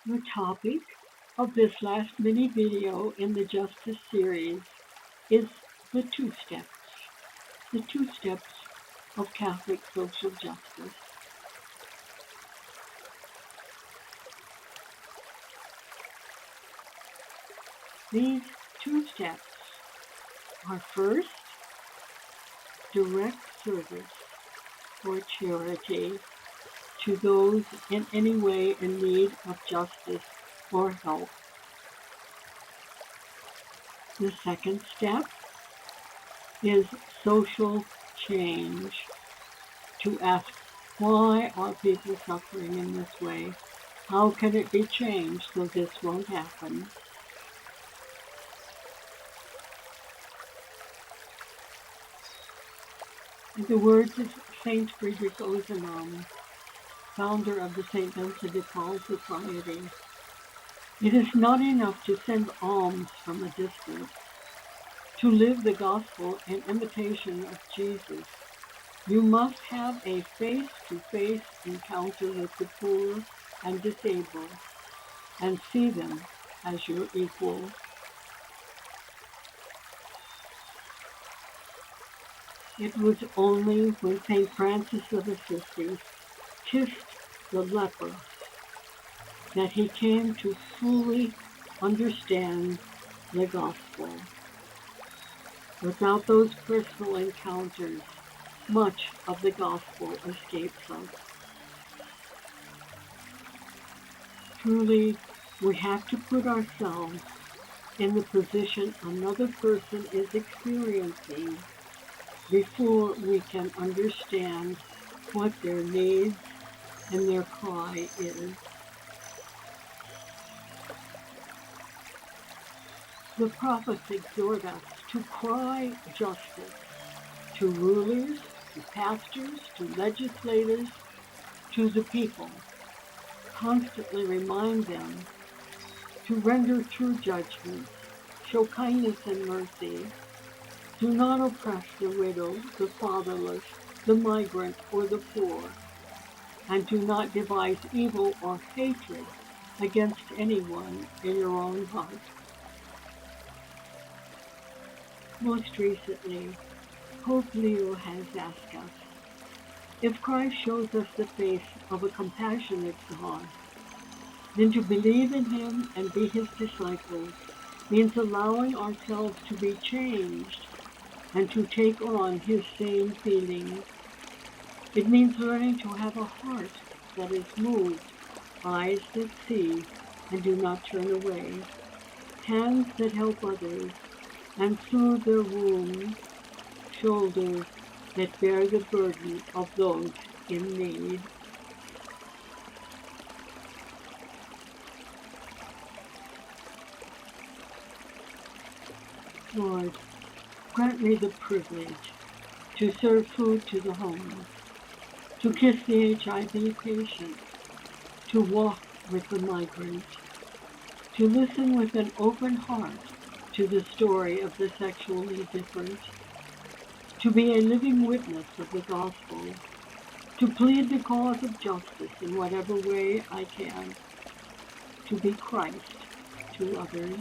The topic of this last mini video in the Justice series is the two steps. The two steps of Catholic social justice. These two steps are first, direct service or charity to those in any way in need of justice or help. The second step is social change, to ask, why are people suffering in this way? How can it be changed so this won't happen? In the words of Saint Friedrich Ozanam, founder of the St. Vincent de Paul Society, it is not enough to send alms from a distance. To live the gospel in imitation of Jesus, you must have a face-to-face encounter with the poor and disabled and see them as your equals. It was only when St. Francis of Assisi kissed the leper that he came to fully understand the gospel. Without those personal encounters, much of the gospel escapes us. Truly, we have to put ourselves in the position another person is experiencing before we can understand what their needs and their cry is. The prophets exhort us to cry justice to rulers, to pastors, to legislators, to the people. Constantly remind them to render true judgment, show kindness and mercy. Do not oppress the widow, the fatherless, the migrant, or the poor, and do not devise evil or hatred against anyone in your own heart. Most recently, Pope Leo has asked us, if Christ shows us the face of a compassionate God, then to believe in him and be his disciples means allowing ourselves to be changed and to take on his same feelings. It means learning to have a heart that is moved, eyes that see and do not turn away, hands that help others and soothe their wounds, shoulders that bear the burden of those in need. Lord, grant me the privilege to serve food to the homeless, to kiss the HIV patient, to walk with the migrant, to listen with an open heart to the story of the sexually different, to be a living witness of the gospel, to plead the cause of justice in whatever way I can, to be Christ to others.